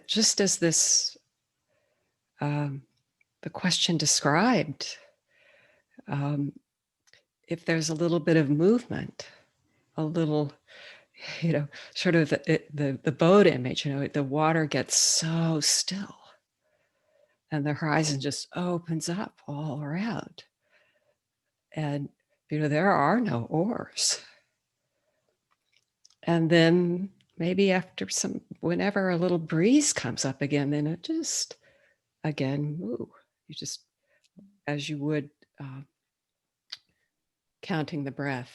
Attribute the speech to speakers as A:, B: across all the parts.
A: just as this, the question described, if there's a little bit of movement, a little, sort of the boat image, the water gets so still and the horizon just opens up all around. And, there are no oars. And then maybe after whenever a little breeze comes up again, then it just, again, move. You just, as you would counting the breath.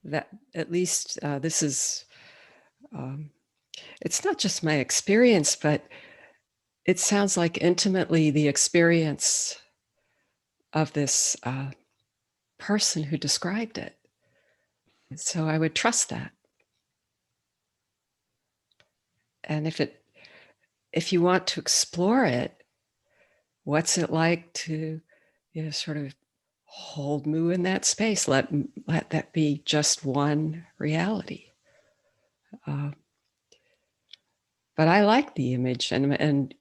A: That at least this is, it's not just my experience, but it sounds like intimately the experience of this person who described it. So I would trust that. And if you want to explore it, what's it like to, sort of hold mu in that space? Let that be just one reality. But I like the image, and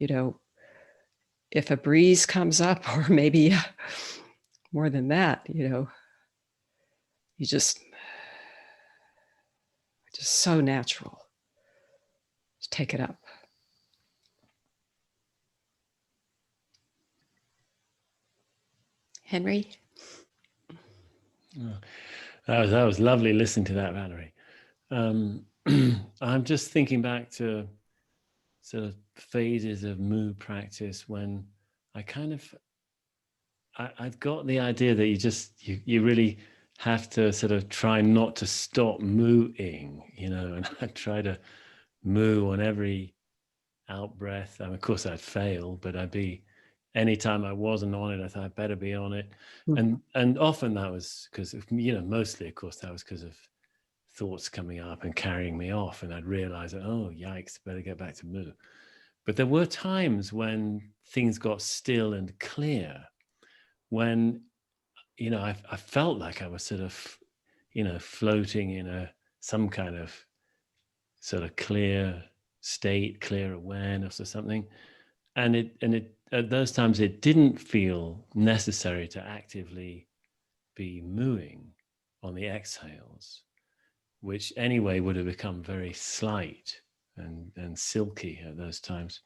A: if a breeze comes up, or maybe more than that, you just so natural. Just take it up. Henry?
B: Oh, that was lovely listening to that, Valerie. I'm just thinking back to sort of phases of mu practice when I kind of, I've got the idea that you really have to sort of try not to stop mooing, and I try to moo on every out breath. Of course I'd fail, but anytime I wasn't on it, I thought I'd better be on it.
A: Mm-hmm.
B: And often that was because of, mostly, of course, that was because of thoughts coming up and carrying me off. And I'd realize that, oh, yikes, better get back to moo. But there were times when things got still and clear, when, I felt like I was sort of, floating in some kind of sort of clear state, clear awareness or something. And it at those times, it didn't feel necessary to actively be mooing on the exhales, which anyway would have become very slight and silky at those times.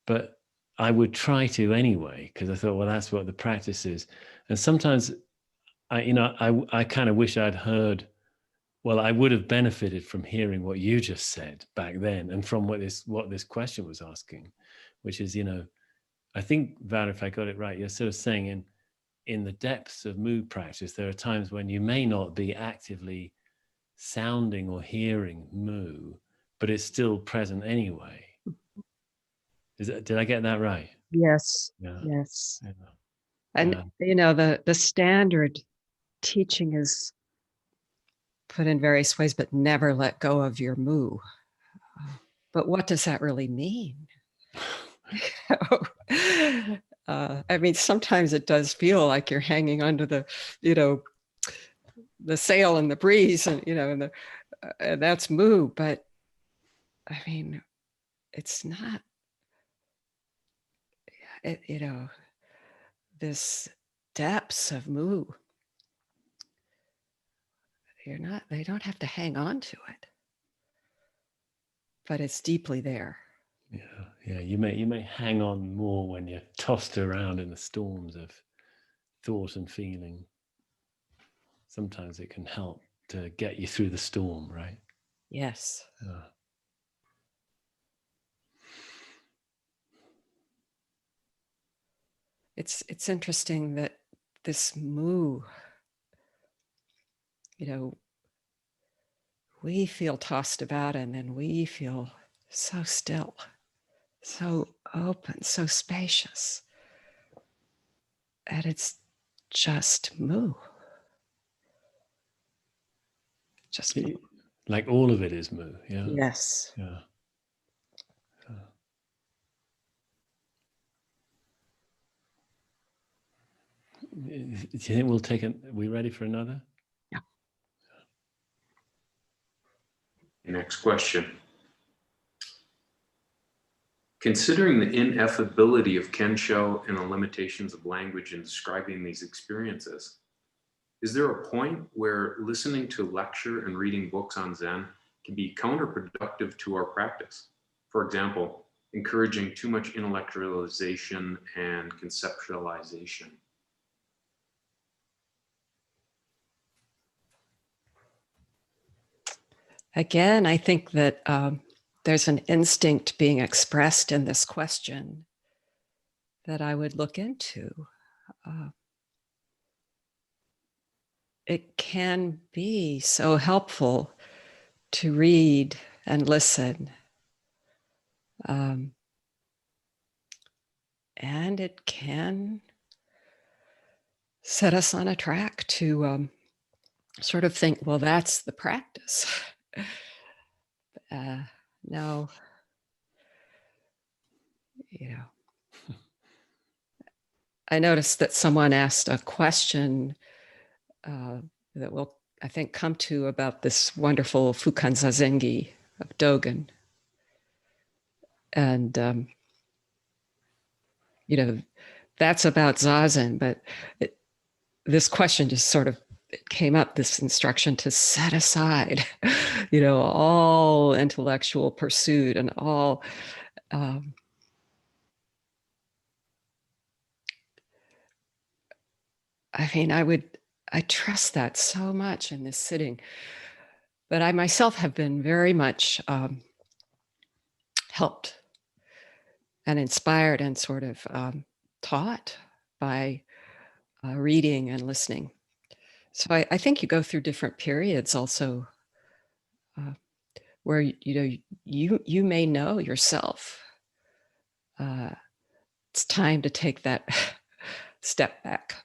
B: But I would try to anyway, because I thought, well, that's what the practice is. And sometimes I kind of wish I'd heard, well, I would have benefited from hearing what you just said back then, and from what this question was asking, which is, I think, Val, if I got it right, you're sort of saying in the depths of mu practice, there are times when you may not be actively sounding or hearing mu, but it's still present anyway. Did I get that right?
A: Yes.
B: Yeah.
A: Yes.
B: Yeah.
A: And the standard teaching is put in various ways, but never let go of your mu. But what does that really mean? I mean, sometimes it does feel like you're hanging under the, the sail and the breeze, and and that's mu. But I mean, it's not. This depths of mu. They don't have to hang on to it, but it's deeply there.
B: Yeah. You may hang on more when you're tossed around in the storms of thought and feeling. Sometimes it can help to get you through the storm, right?
A: Yes. It's interesting that this mu, we feel tossed about, and then we feel so still, so open, so spacious. And it's just mu. Just mu.
B: Like all of it is mu, yeah?
A: Yes.
B: Yeah. Do you think we'll take it? Are we ready for another?
A: Yeah.
C: Next question. Considering the ineffability of Kensho and the limitations of language in describing these experiences, is there a point where listening to lecture and reading books on Zen can be counterproductive to our practice? For example, encouraging too much intellectualization and conceptualization.
A: Again, I think that there's an instinct being expressed in this question that I would look into. It can be so helpful to read and listen. And it can set us on a track to sort of think, well, that's the practice. No, you know. I noticed that someone asked a question that we'll, I think, come to about this wonderful Fukan Zazengi of Dogen. And, you know, that's about Zazen, but this question just sort of came up, this instruction to set aside, you know, all intellectual pursuit and all, I mean, I trust that so much in this sitting. But I myself have been very much helped and inspired and sort of taught by reading and listening. So I think you go through different periods also where you may know yourself. It's time to take that step back.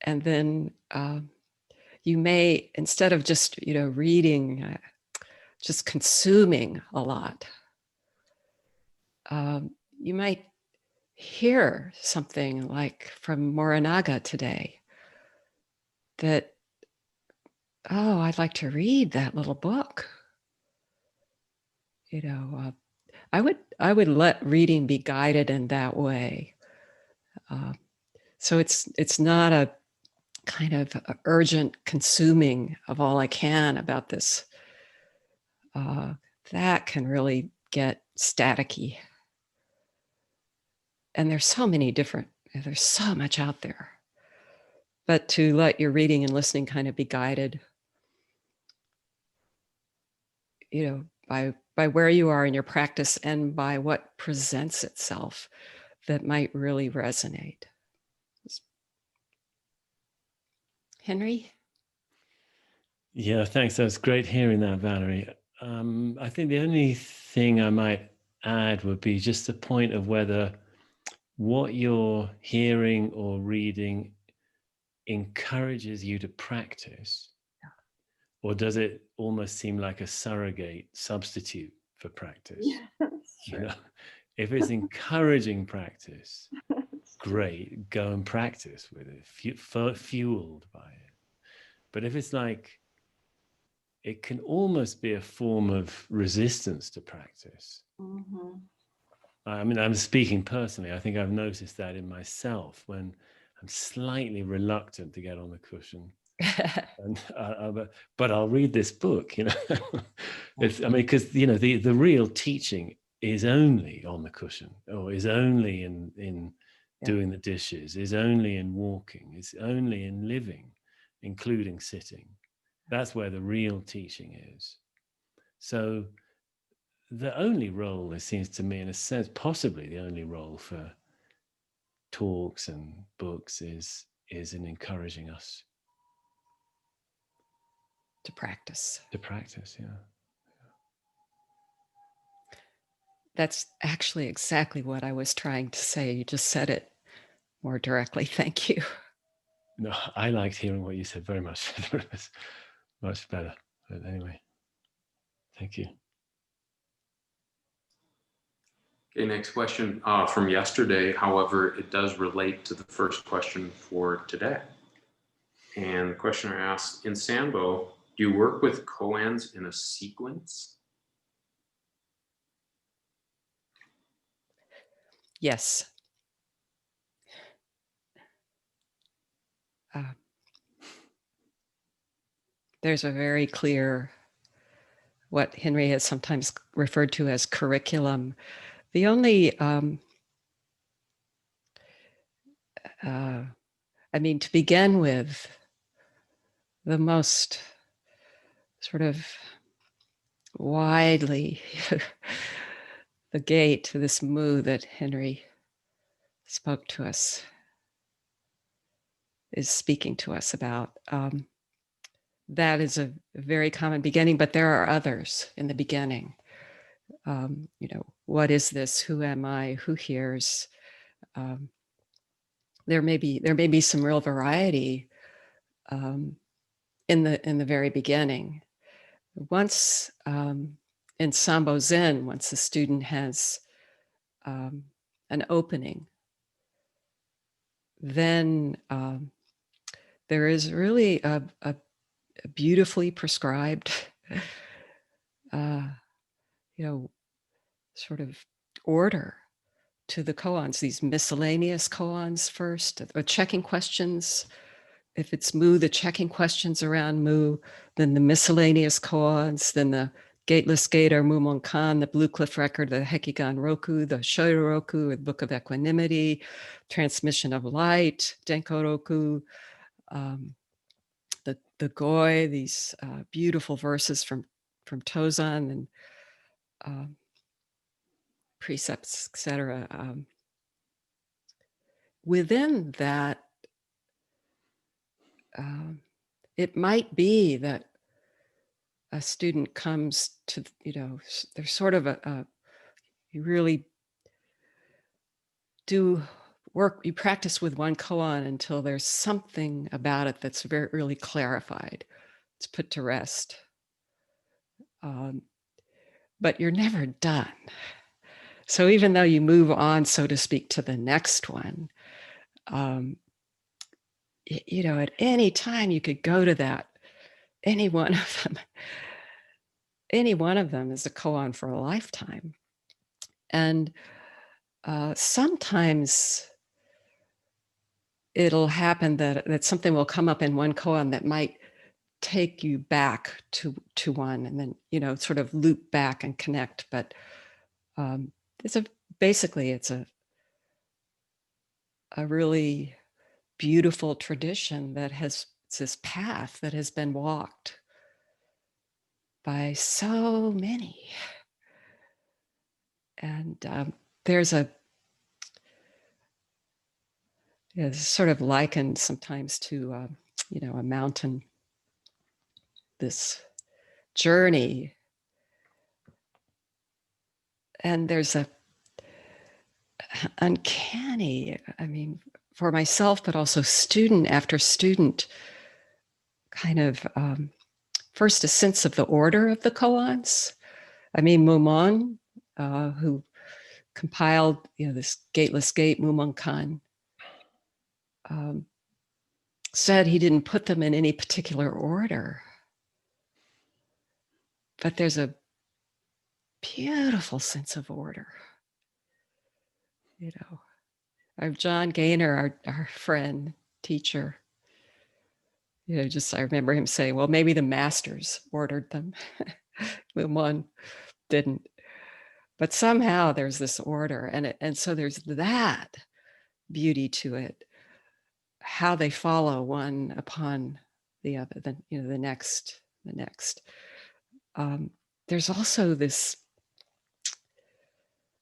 A: And then you may, instead of just, reading, just consuming a lot, you might hear something like from Morinaga today that, oh, I'd like to read that little book. I would let reading be guided in that way. So it's not a kind of urgent consuming of all I can about this. That can really get staticky. And there's so much out there. But to let your reading and listening kind of be guided, by where you are in your practice and by what presents itself that might really resonate. Henry?
B: Yeah, thanks. That was great hearing that, Valerie. I think the only thing I might add would be just the point of whether what you're hearing or reading encourages you to practice, or does it almost seem like a surrogate substitute for practice?
D: Yeah, that's true.
B: If it's encouraging practice, great, go and practice with it, fueled by it. But if it's like, it can almost be a form of resistance to practice.
D: Mm-hmm.
B: I mean, I'm speaking personally. I think I've noticed that in myself when I'm slightly reluctant to get on the cushion. And but I'll read this book, because the real teaching is only on the cushion, or is only in doing the dishes, is only in walking, is only in living, including sitting. That's where the real teaching is. So the only role, it seems to me, in a sense, possibly the only role for talks and books is in encouraging us
A: to practice.
B: Yeah.
A: That's actually exactly what I was trying to say. You just said it more directly. Thank you.
B: No, I liked hearing what you said very much. It was much better. But anyway, thank you.
C: Okay, next question from yesterday. However, it does relate to the first question for today. And the questioner asks, in Sambo, do you work with koans in a sequence?
A: Yes. There's a very clear, what Henry has sometimes referred to as curriculum. The only, to begin with, the most sort of widely, the gate to this mu that Henry spoke to us, is speaking to us about. That is a very common beginning, but there are others in the beginning. What is this? Who am I? Who hears? There may be some real variety in the very beginning. Once in Sambo Zen, once the student has an opening, then there is really a beautifully prescribed, sort of order to the koans, these miscellaneous koans first, checking questions. If it's mu, the checking questions around mu, then the miscellaneous koans, then the Gateless Gate or Mumonkan, the Blue Cliff Record, the Hekigan Roku, the Shoyo Roku, the Book of Equanimity, Transmission of Light, Denko Roku, the Goi, these beautiful verses from Tozan and precepts, etc. Within that, it might be that a student comes to, there's sort of you really do work, you practice with one koan until there's something about it that's very really clarified. It's put to rest. But you're never done. So even though you move on, so to speak, to the next one, at any time you could go to that, any one of them. Any one of them is a koan for a lifetime. And sometimes it'll happen that something will come up in one koan that might take you back to one, and then, sort of loop back and connect. But it's a really beautiful tradition that it's this path that has been walked by so many. And there's it's sort of likened sometimes to, a mountain, this journey. And there's a uncanny, for myself, but also student after student, kind of first a sense of the order of the koans. Mumon, who compiled, this Gateless Gate, Mumonkan, said he didn't put them in any particular order. But there's a beautiful sense of order. Our John Gaynor, our friend, teacher, I remember him saying, well, maybe the masters ordered them. One didn't. But somehow there's this order, and so there's that beauty to it, how they follow one upon the other, the next. There's also this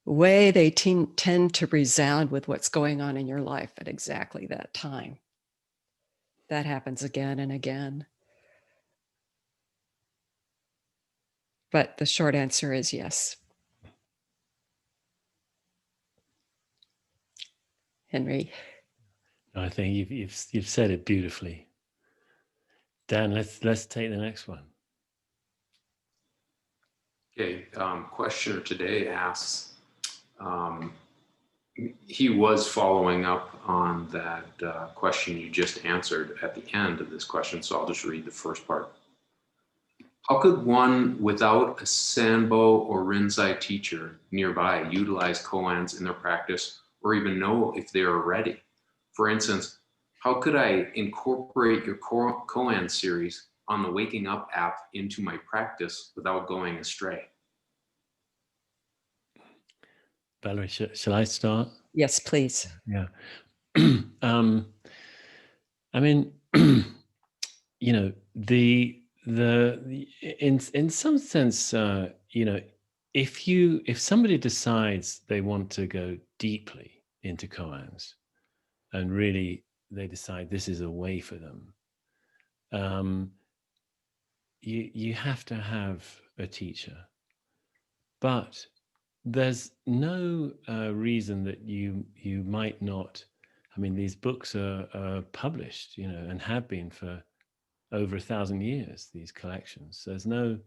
A: way they tend to resound with what's going on in your life at exactly that time. That happens again and again. But the short answer is yes. Henry.
B: I think you've said it beautifully. Dan, let's take the next one.
C: Okay, questioner today asks, he was following up on that question you just answered at the end of this question, so I'll just read the first part. How could one without a Sanbo or Rinzai teacher nearby utilize koans in their practice or even know if they are ready. For instance, how could I incorporate your koan series on the Waking Up app into my practice without going astray?
B: Valerie, shall I start?
A: Yes, please.
B: Yeah. I mean, you know, the in some sense, you know, if somebody decides they want to go deeply into koans and really they decide this is a way for them, you have to have a teacher, but there's no reason that you might not. I mean, these books are published, you know, and have been for over 1,000 years. These collections. There's no.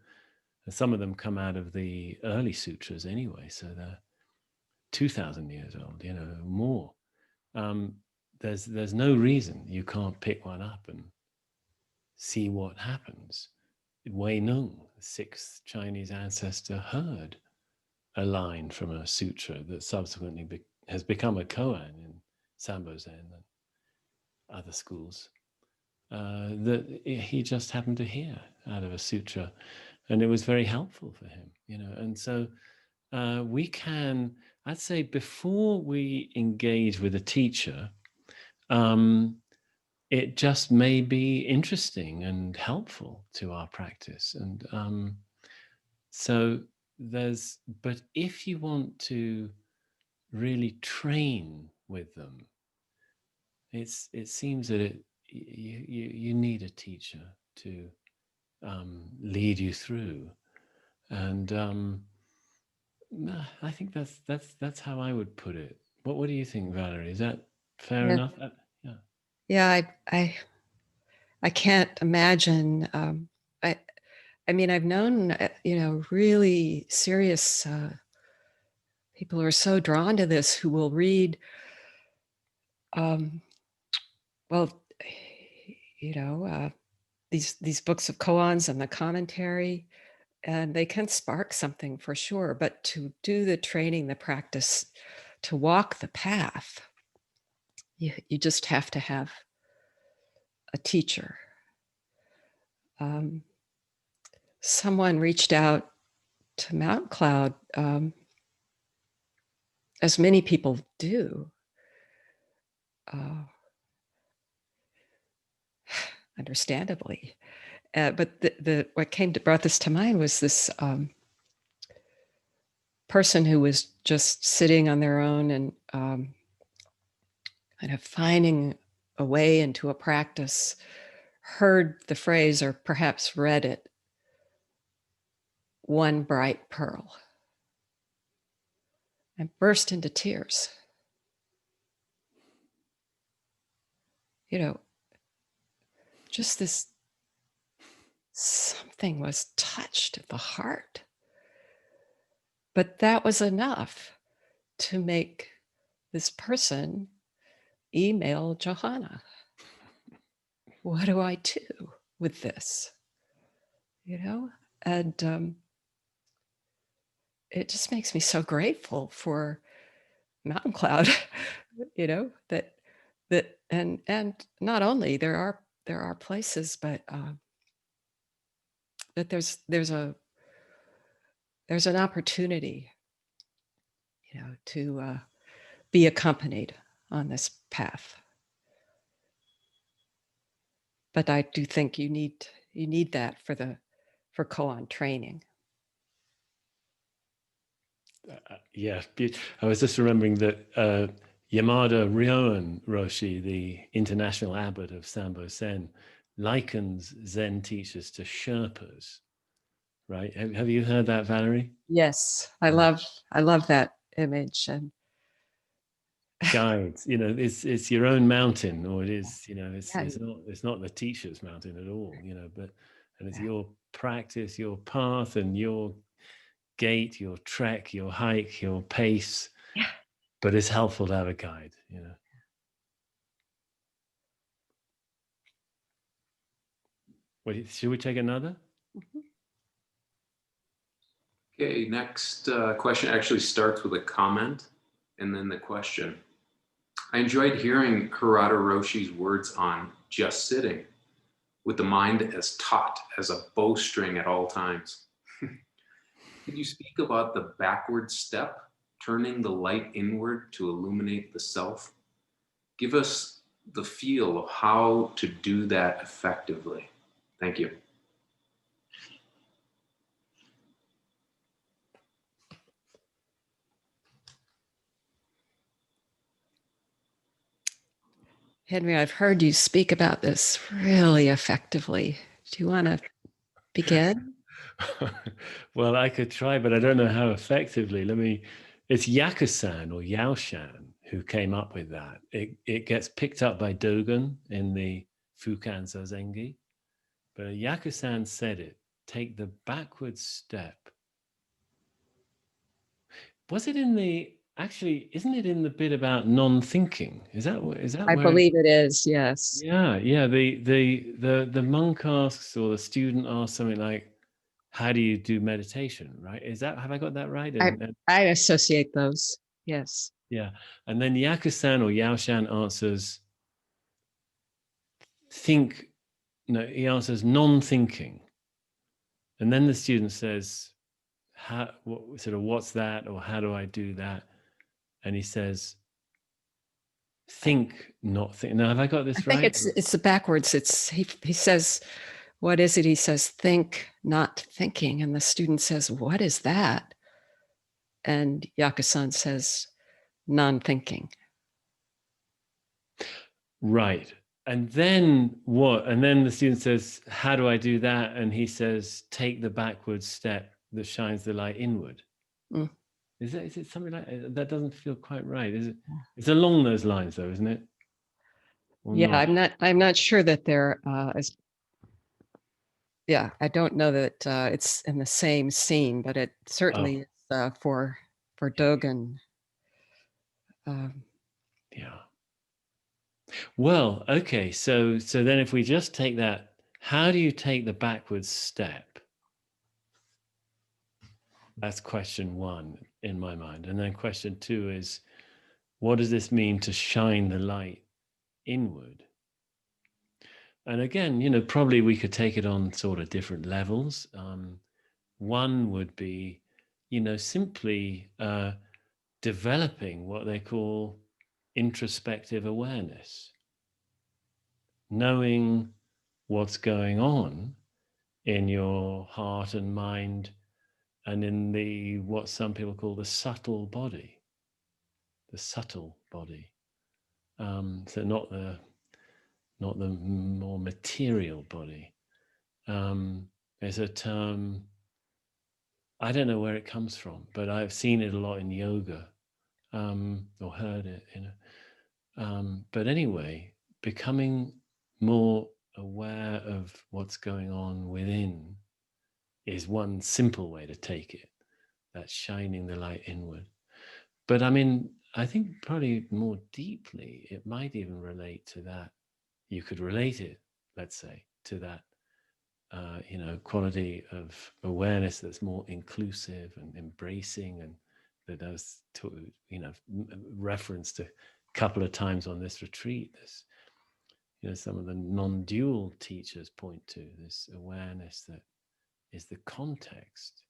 B: Some of them come out of the early sutras anyway, so they're 2,000 years old, you know, more. There's no reason you can't pick one up and see what happens. Wei Nung, the sixth Chinese ancestor, heard a line from a sutra that subsequently has become a koan in Sambo Zen and other schools, that he just happened to hear out of a sutra, and it was very helpful for him, you know. And so we can, I'd say, before we engage with a teacher, it just may be interesting and helpful to our practice. And so but if you want to really train with them, it seems that you need a teacher to lead you through. And I think that's how I would put it. What do you think, Valerie? Is that fair
A: Yeah.
B: enough? Yeah.
A: Yeah, I can't imagine. I mean, I've known, you know, really serious people who are so drawn to this, who will read, well, you know, these books of koans and the commentary, and they can spark something for sure. But to do the training, the practice, to walk the path, you just have to have a teacher. Someone reached out to Mount Cloud, as many people do, understandably. But what brought this to mind was this person who was just sitting on their own and kind of finding a way into a practice, heard the phrase, or perhaps read it, "one bright pearl," and burst into tears. You know, just this, something was touched at the heart. But that was enough to make this person email Johanna. What do I do with this? You know, and it just makes me so grateful for Mountain Cloud. You know, that and not only there are places, but that there's an opportunity, you know, to be accompanied on this path. But I do think you need that for koan training.
B: Yeah, I was just remembering that Yamada Ryoan Roshi, the international abbot of Sambo Zen, likens Zen teachers to Sherpas, right? Have you heard that, Valerie?
A: Yes, I love that image. And
B: guides, you know, it's your own mountain, or it is, you know,
A: yeah,
B: it's not the teacher's mountain at all, you know, and it's your practice, your path, and your gait, your trek, your hike, your pace.
A: yeah.
B: But it's helpful to have a guide, you know. Wait, should we take another?
A: Mhm.
C: Okay, next question actually starts with a comment and then the question. I enjoyed hearing Harada Roshi's words on just sitting, with the mind as taut as a bowstring at all times. Could you speak about the backward step, turning the light inward to illuminate the self? Give us the feel of how to do that effectively. Thank you.
A: Henry, I've heard you speak about this really effectively. Do you want to begin?
B: Well, I could try, but I don't know how effectively. It's Yakusan or Yaoshan who came up with that. It gets picked up by Dogen in the Fukan Zazengi, but Yakusan said it, take the backward step. Was it in the, actually, isn't it in the bit about non-thinking? Is that
A: I
B: where?
A: believe it is, yes.
B: Yeah. The monk asks or the student asks something like, how do you do meditation, right? Have I got that right?
A: I associate those, yes.
B: Yeah. And then Yakusan or Yaoshan answers, he answers non-thinking. And then the student says, what's that? Or how do I do that? And he says, think, not think. Now, have I got this
A: I think
B: right?
A: it's the backwards. He says, what is it? He says, think, not thinking. And the student says, what is that? And Yakusan says, non-thinking.
B: Right. And then what? And then the student says, how do I do that? And he says, take the backward step that shines the light inward.
A: Mm.
B: Is it something like that? Doesn't feel quite right, is it? It's along those lines, though, isn't it? Or
A: Yeah,
B: not?
A: I'm not sure that they're yeah, I don't know that it's in the same scene, but it certainly is for Dogen.
B: Yeah. Well, okay. So then if we just take that, how do you take the backwards step? That's question one in my mind. And then question two is, what does this mean to shine the light inward? And again, probably we could take it on sort of different levels. One would be, simply developing what they call introspective awareness, knowing what's going on in your heart and mind and in what some people call the subtle body. So not the more material body. There's a term, I don't know where it comes from, but I've seen it a lot in yoga, or heard it. But anyway, becoming more aware of what's going on within is one simple way to take it. That's shining the light inward. But I mean, I think probably more deeply, it might even relate to that. You could relate it, let's say, to that, quality of awareness that's more inclusive and embracing, and that does, referenced a couple of times on this retreat. This, some of the non-dual teachers point to this awareness that is the context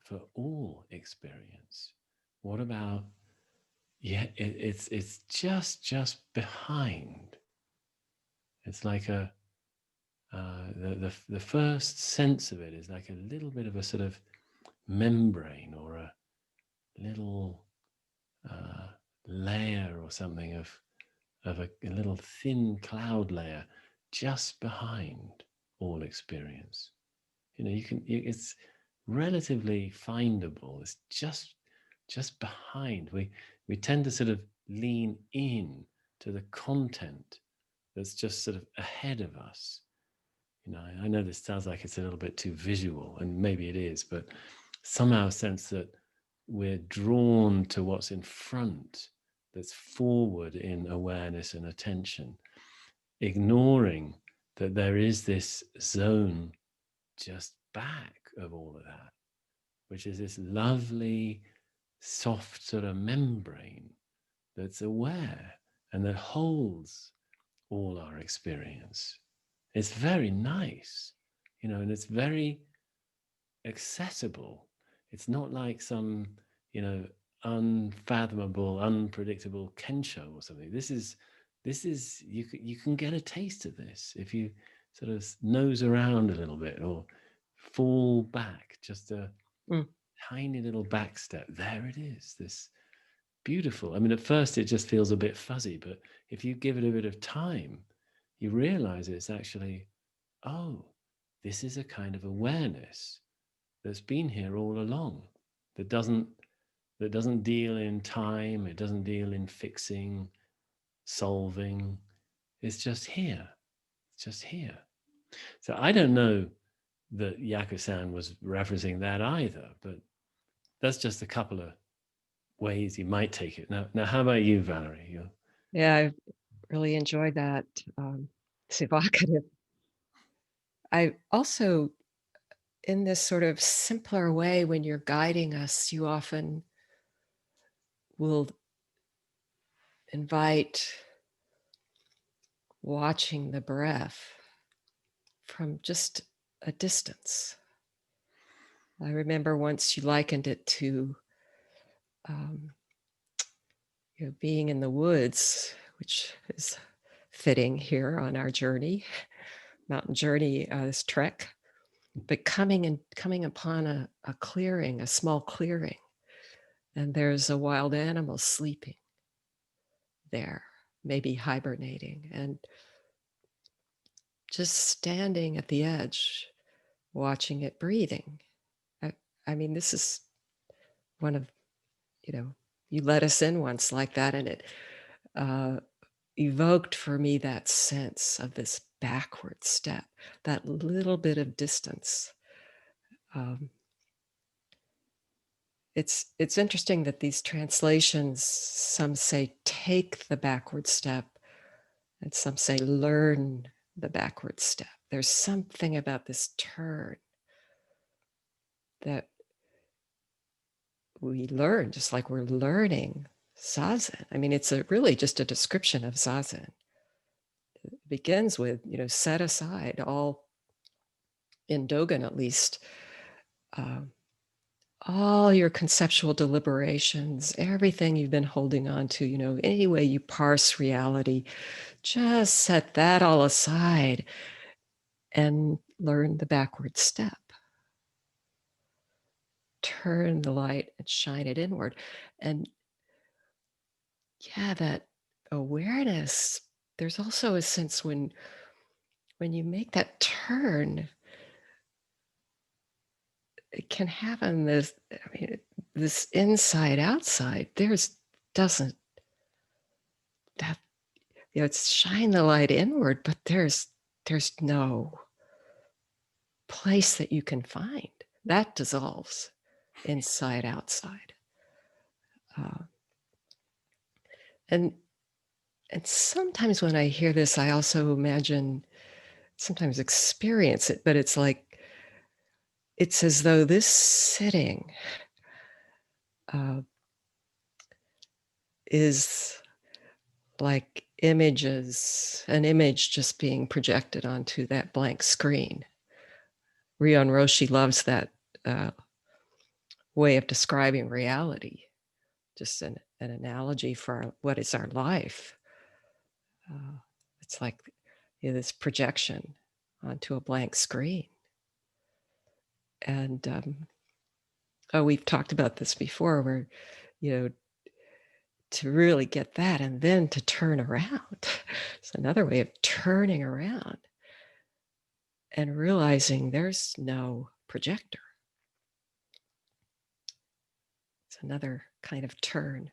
B: for all experience. What about, it's just behind. It's like the first sense of it is like a little bit of a sort of membrane or a little layer or something of a little thin cloud layer just behind all experience. It's relatively findable. It's just behind. We tend to sort of lean in to the content that's just sort of ahead of us. I know this sounds like it's a little bit too visual, and maybe it is, but somehow a sense that we're drawn to what's in front, that's forward in awareness and attention, ignoring that there is this zone just back of all of that, which is this lovely, soft sort of membrane that's aware and that holds all our experience. It's very nice, and it's very accessible. It's not like some, unfathomable, unpredictable kensho or something. This is you can get a taste of this if you sort of nose around a little bit or fall back just a
A: Mm.
B: tiny little back step. There it is. This beautiful. I mean, at first it just feels a bit fuzzy, but if you give it a bit of time, you realize it's actually, oh, this is a kind of awareness that's been here all along, that doesn't deal in time, it doesn't deal in fixing, solving. It's just here. It's just here. So I don't know that Yaku-san was referencing that either, but that's just a couple of ways you might take it. Now how about you, Valerie?
A: Yeah, I really enjoyed that. It's evocative. I also, in this sort of simpler way, when you're guiding us, you often will invite watching the breath from just a distance. I remember once you likened it to um, being in the woods, which is fitting here on our journey, mountain journey, this trek, but coming upon a clearing, a small clearing, and there's a wild animal sleeping there, maybe hibernating, and just standing at the edge, watching it breathing. I mean, this is one of, you let us in once like that, and it evoked for me that sense of this backward step, that little bit of distance. It's interesting that these translations, some say take the backward step, and some say learn the backward step. There's something about this turn that we learn, just like we're learning Zazen. I mean, it's really just a description of Zazen. It begins with, set aside all, in Dogen at least, all your conceptual deliberations, everything you've been holding on to, any way you parse reality, just set that all aside and learn the backward step. Turn the light and shine it inward. And yeah, that awareness, there's also a sense when you make that turn, it can happen this inside outside. Doesn't that, it's shine the light inward, but there's no place that you can find. That dissolves inside outside. And sometimes when I hear this, I also imagine, sometimes experience it, but it's like, it's as though this sitting is like an image just being projected onto that blank screen. Ryon Roshi loves that way of describing reality, just an analogy for what is our life. It's like this projection onto a blank screen. And we've talked about this before, where, to really get that and then to turn around. It's another way of turning around and realizing there's no projector. It's another kind of turn.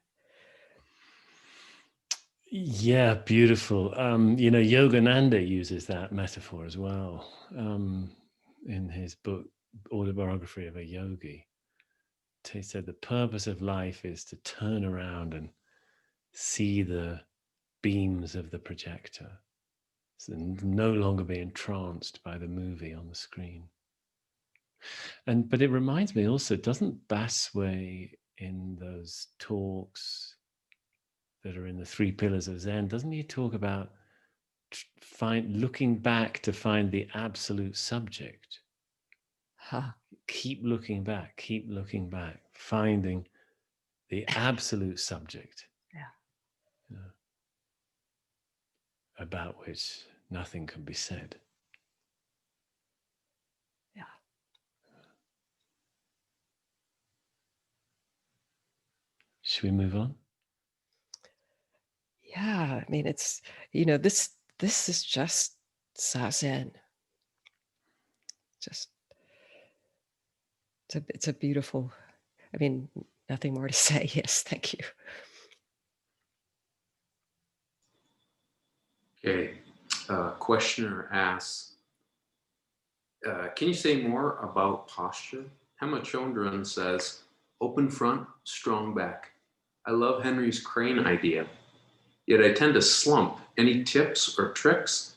B: Yeah, beautiful. Yogananda uses that metaphor as well in his book, Autobiography of a Yogi. He said the purpose of life is to turn around and see the beams of the projector, so no longer be entranced by the movie on the screen. But it reminds me also, doesn't Baswe in those talks that are in the 3 pillars of Zen, doesn't he talk about looking back to find the absolute subject?
A: Huh.
B: Keep looking back, finding the absolute subject.
A: Yeah.
B: You know, about which nothing can be said.
A: Yeah.
B: Should we move on?
A: Yeah. I mean, it's, this is just Zazen. Just, it's a beautiful, I mean, nothing more to say. Yes. Thank you.
C: Okay. Questioner asks, can you say more about posture? Hema Chondran says, open front, strong back. I love Henry's crane idea, yet I tend to slump. Any tips or tricks?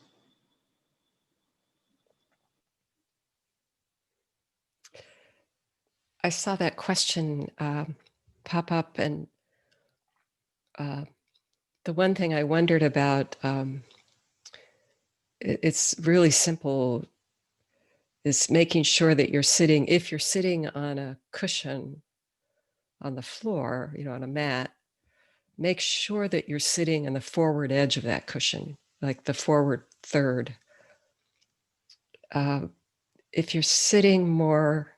A: I saw that question pop up, and the one thing I wondered about, it's really simple, is making sure that you're sitting, if you're sitting on a cushion on the floor, on a mat, make sure that you're sitting in the forward edge of that cushion, like the forward third. If you're sitting more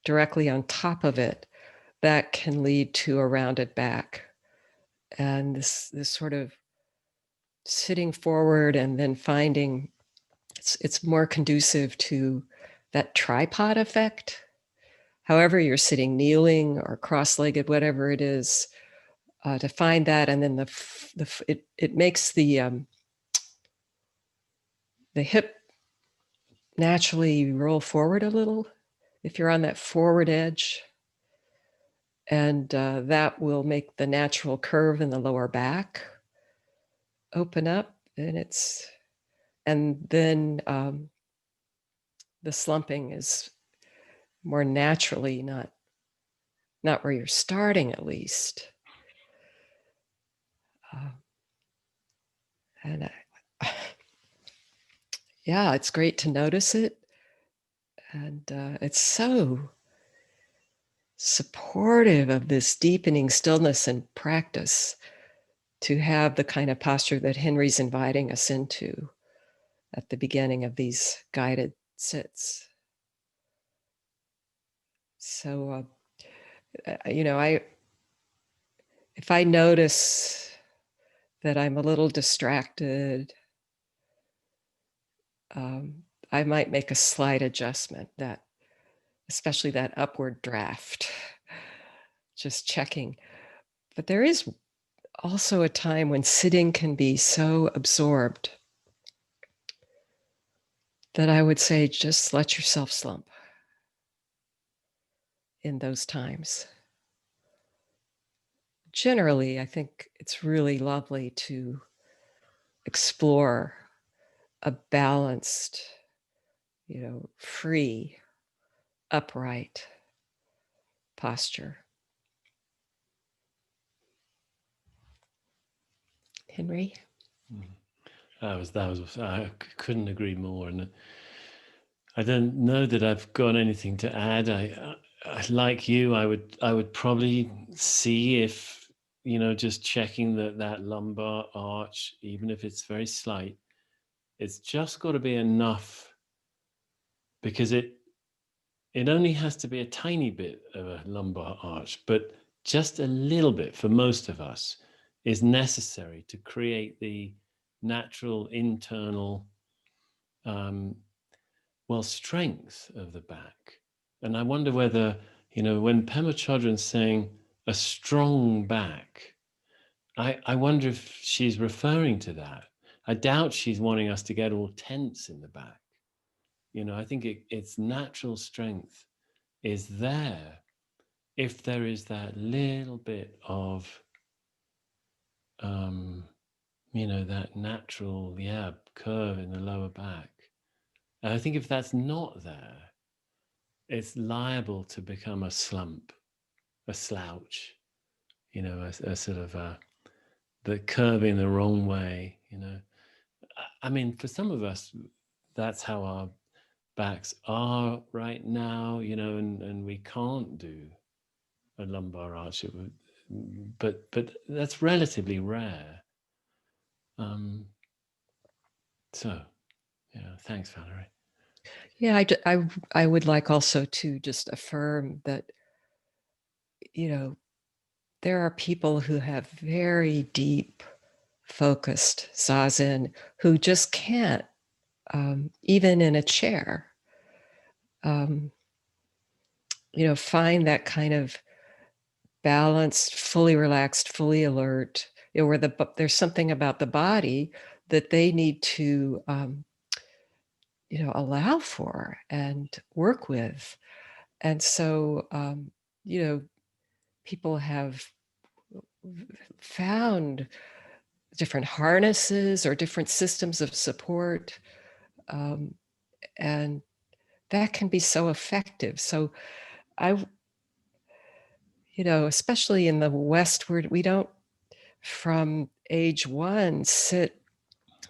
A: directly on top of it, that can lead to a rounded back. And this sort of sitting forward and then finding it's more conducive to that tripod effect. However you're sitting, kneeling or cross-legged, whatever it is, to find that, and then it makes the hip naturally roll forward a little if you're on that forward edge, and that will make the natural curve in the lower back open up, and then the slumping is more naturally not where you're starting, at least. And yeah, it's great to notice it. And it's so supportive of this deepening stillness and practice to have the kind of posture that Henry's inviting us into at the beginning of these guided sits. So, if I notice that I'm a little distracted, I might make a slight adjustment, especially that upward draft, just checking. But there is also a time when sitting can be so absorbed that I would say just let yourself slump in those times. Generally, I think it's really lovely to explore a balanced, free, upright posture. Henry?
B: I couldn't agree more. And I don't know that I've got anything to add. I like you, I would probably see if, just checking that lumbar arch, even if it's very slight, it's just got to be enough, because it only has to be a tiny bit of a lumbar arch, but just a little bit for most of us is necessary to create the natural internal strength of the back. And I wonder whether, when Pema Chodron's saying a strong back, I wonder if she's referring to that. I doubt she's wanting us to get all tense in the back. I think its natural strength is there if there is that little bit of, that natural, curve in the lower back. And I think if that's not there, it's liable to become a slump, a slouch, a sort of curving the wrong way, you know. I mean, for some of us, that's how our backs are right now, you know, and we can't do a lumbar arch, but that's relatively rare. So, yeah, thanks, Valerie.
A: Yeah, I would like also to just affirm that, you know, there are people who have very deep, focused zazen who just can't, even in a chair, you know, find that kind of balanced, fully relaxed, fully alert, you know, where there's something about the body that they need to, you know, allow for and work with. And so, you know, people have found different harnesses or different systems of support, and that can be so effective. So I, you know, especially in the West, where we don't, from age one, sit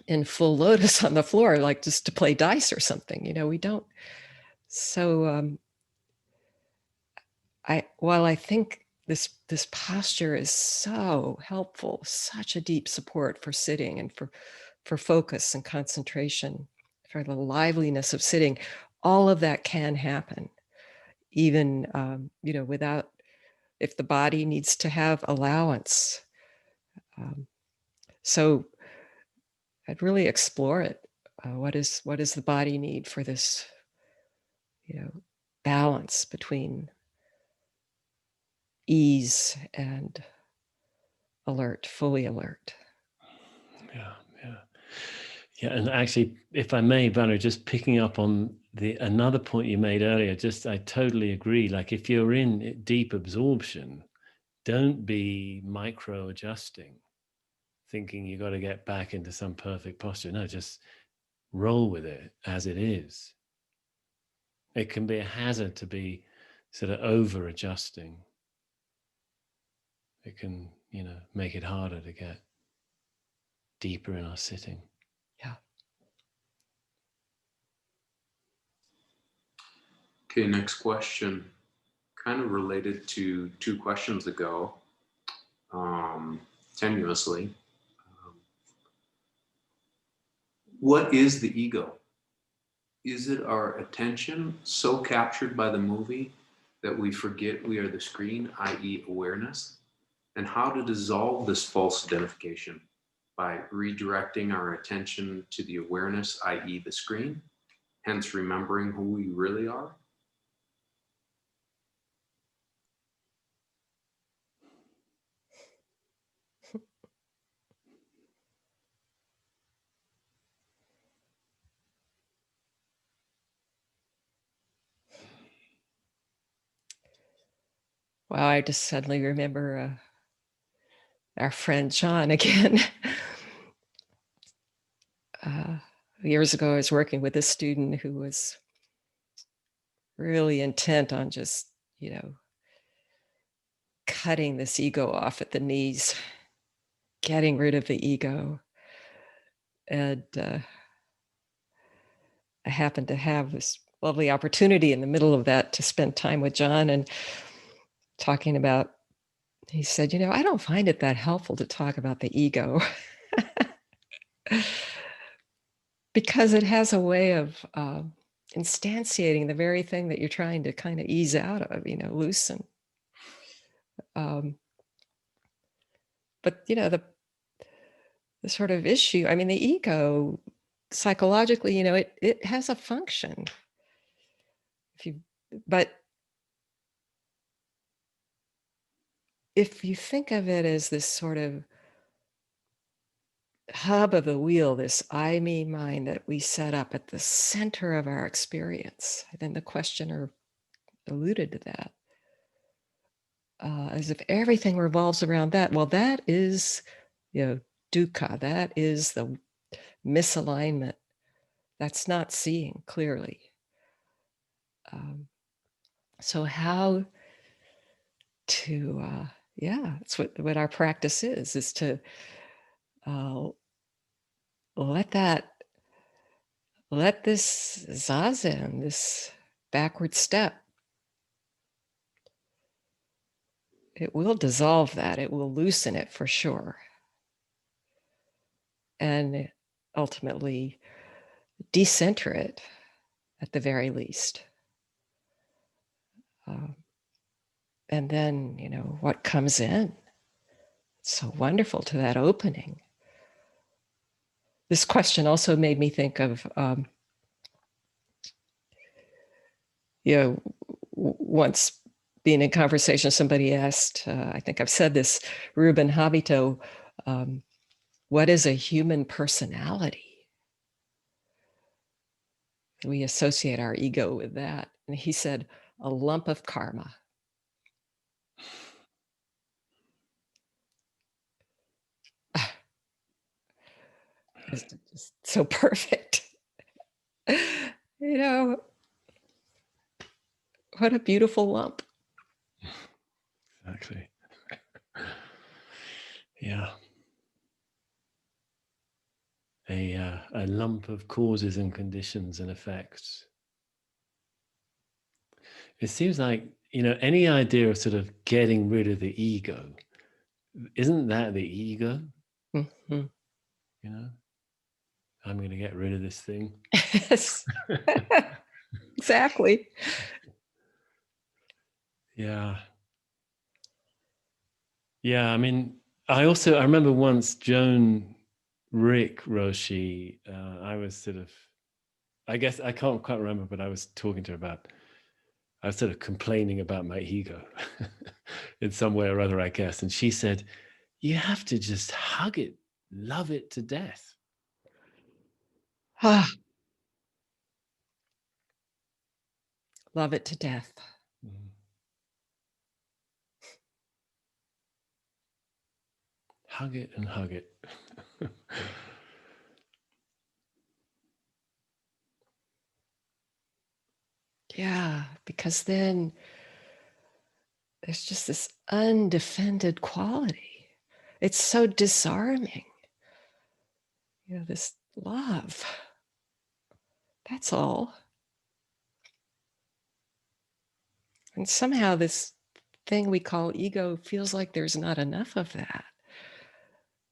A: in full lotus on the floor, like just to play dice or something, you know, we don't. So while I think this posture is so helpful, such a deep support for sitting and for focus and concentration, for the liveliness of sitting, all of that can happen, even you know, without, if the body needs to have allowance. So I'd really explore it. What does the body need for this, you know, balance between ease and alert, fully alert?
B: Yeah, yeah. Yeah, and actually, if I may, Valerie, just picking up on another point you made earlier, I totally agree. Like if you're in deep absorption, don't be micro adjusting, thinking you got to get back into some perfect posture. No, just roll with it as it is. It can be a hazard to be sort of over adjusting. It can, you know, make it harder to get deeper in our sitting.
A: Yeah.
C: Okay, next question. Kind of related to 2 questions ago, tenuously. What is the ego? Is it our attention so captured by the movie that we forget we are the screen, i.e. awareness? And how to dissolve this false identification? By redirecting our attention to the awareness, i.e. the screen, hence remembering who we really are?
A: Wow, I just suddenly remember our friend John again. Years ago, I was working with a student who was really intent on just, you know, cutting this ego off at the knees, getting rid of the ego. And I happened to have this lovely opportunity in the middle of that to spend time with John and talking about, he said, you know, I don't find it that helpful to talk about the ego because it has a way of instantiating the very thing that you're trying to kind of ease out of, you know, loosen. But, you know, the sort of issue, I mean, the ego psychologically, you know, it has a function. But if you think of it as this sort of hub of the wheel, this I, me, mine that we set up at the center of our experience, then the questioner alluded to that, as if everything revolves around that. Well, that is, you know, dukkha, that is the misalignment. That's not seeing clearly. So how to, yeah, that's what our practice is to let this zazen, this backward step, it will dissolve that. It will loosen it for sure. And ultimately decenter it at the very least. And then, what comes in, it's so wonderful to that opening. This question also made me think of, once being in conversation, somebody asked, I think I've said this, Ruben Habito, what is a human personality? We associate our ego with that. And he said, a lump of karma. It's just so perfect. What a beautiful lump.
B: Exactly. Yeah. A lump of causes and conditions and effects. It seems like, any idea of sort of getting rid of the ego, isn't that the ego?
A: Mm-hmm.
B: I'm going to get rid of this thing.
A: Yes. Exactly.
B: Yeah. Yeah. I mean, I remember once Joan Rick Roshi, I was sort of, I guess I can't quite remember, but I was talking to her I was sort of complaining about my ego in some way or other, I guess. And she said, you have to just hug it, love it to death.
A: Love it to death.
B: Mm. Hug it and hug it.
A: Yeah, because then there's just this undefended quality. It's so disarming. This love. That's all. And somehow this thing we call ego feels like there's not enough of that.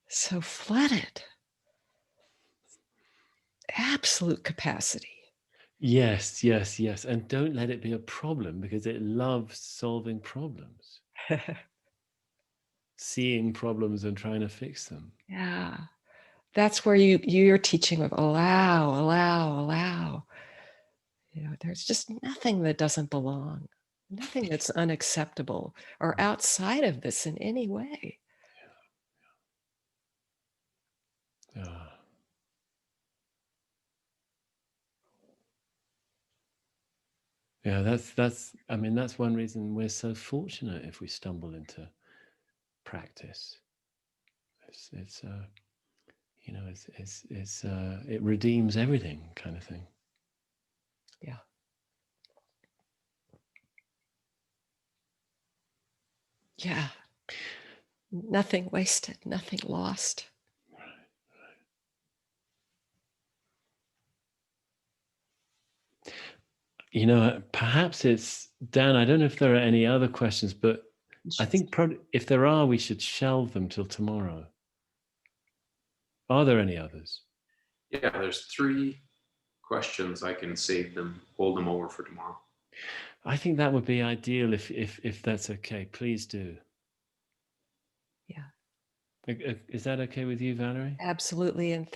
A: So flooded. Absolute capacity.
B: Yes. And don't let it be a problem, because it loves solving problems. Seeing problems and trying to fix them.
A: Yeah. That's where you're teaching of allow. There's just nothing that doesn't belong, nothing that's unacceptable or outside of this in any way.
B: Yeah. Yeah, that's one reason we're so fortunate if we stumble into practice. It redeems everything, kind of thing.
A: Yeah. Yeah. Nothing wasted, nothing lost.
B: Perhaps it's, Dan, I don't know if there are any other questions, but I think probably if there are, we should shelve them till tomorrow. Are there any others?
C: Yeah, there's 3 questions. I can save them, hold them over for tomorrow.
B: I think that would be ideal if that's okay. Please do.
A: Yeah.
B: Is that okay with you, Valerie?
A: Absolutely. And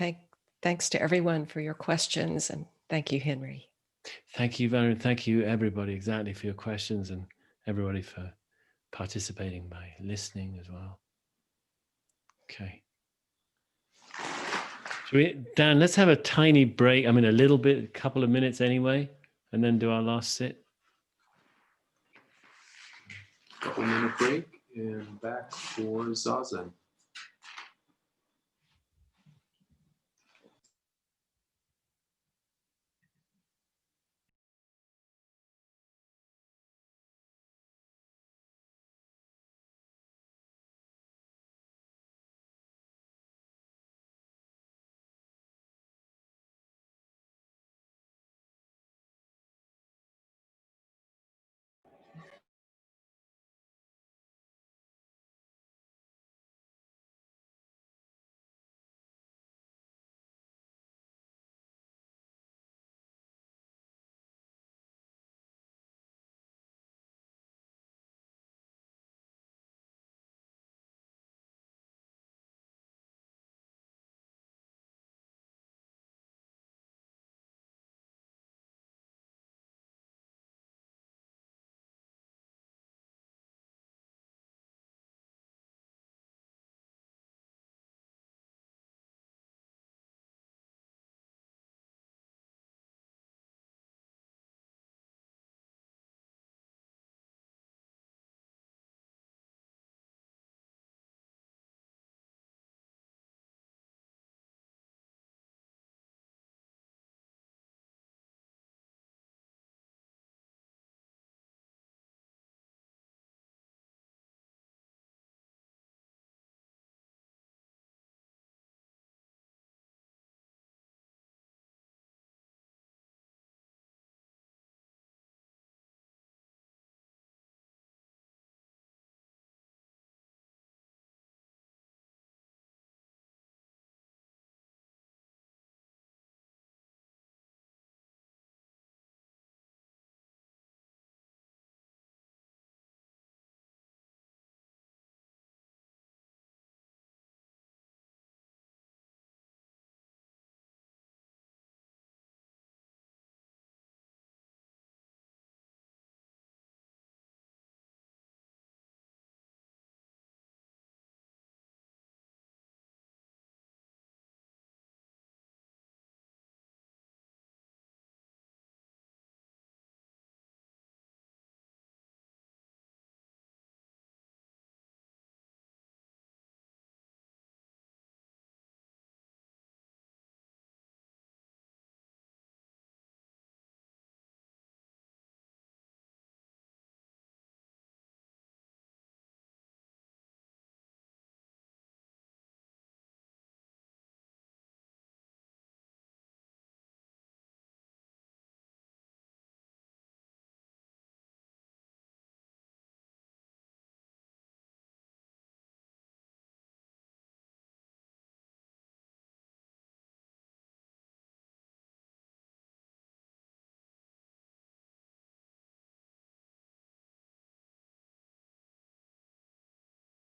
A: thanks to everyone for your questions. And thank you, Henry.
B: Thank you, Valerie. Thank you, everybody, exactly, for your questions, and everybody for participating by listening as well. Okay. Dan, let's have a tiny break. I mean, a little bit, a couple of minutes anyway, and then do our last sit.
C: Couple minute break and back for Zazen.